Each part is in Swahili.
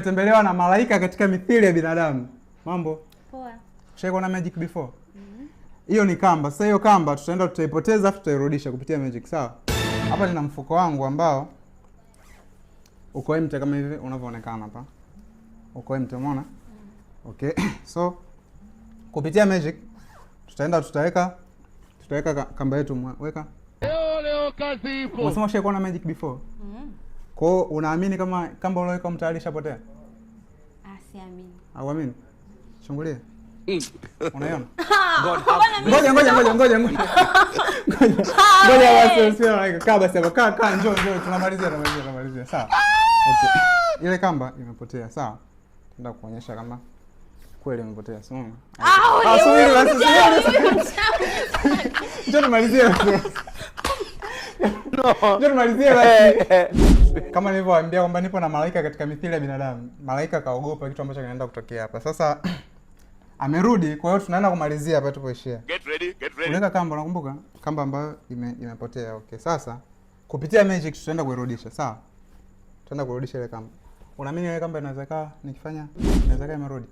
umetembelewa na malaika katika mithili ya binadamu. Mambo? Poa. Ushaikuona magic before? Hiyo ni kamba. Sasa hiyo kamba tutaenda tutaipoteza afu tutairudisha kupitia magic, sawa? Hapa nina mfuko wangu ambao uko empty kama hivi unavyoonekana hapa. Uko empty, umeona? Okay. So kupitia magic tutaenda tutaweka kamba yetu, weka. Leo kazi ipo. Unasema ushaikuona magic before? Kwa hiyo unaamini kama kamba ulioweka mtaani ishapotea? Siamini. Hauamini? Chungulia. Unaiona? Ngoja basi sio kaa basi hapa kaa njoo tunamalizia sawa. Okay. Ile kamba imepotea, sawa? Nataka kuonyesha kama kweli imepotea, sio? Subiri basi. Njoo tumalizie basi. Njoo tumalizie basi. Kama nilivyowaambia kwamba nipo na malaika katika mithili ya binadamu. Malaika kaogopa kitu ambacho kinaenda kutokea hapa. Sasa amerudi, kwa hiyo tunaenda kumalizia hapa tupoishia. Get ready. Unaweka kamba, unakumbuka? Kamba ambayo imepotea. Okay. Sasa kupitia magic tutaenda kuirudisha, sawa? Tutaenda kurudisha ile kamba. Unaamini ile kamba inaweza kaa nikifanya inaweza kaa imerudi?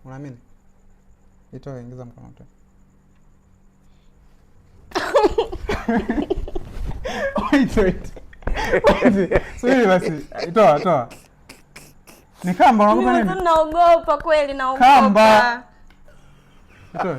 Unaamini? Itoe, ingiza mkono tu. Wait. Subiri basi. Toa. Ni kamba, unaogopa nini? Naogopa kweli, naogopa. Kamba. Itoe.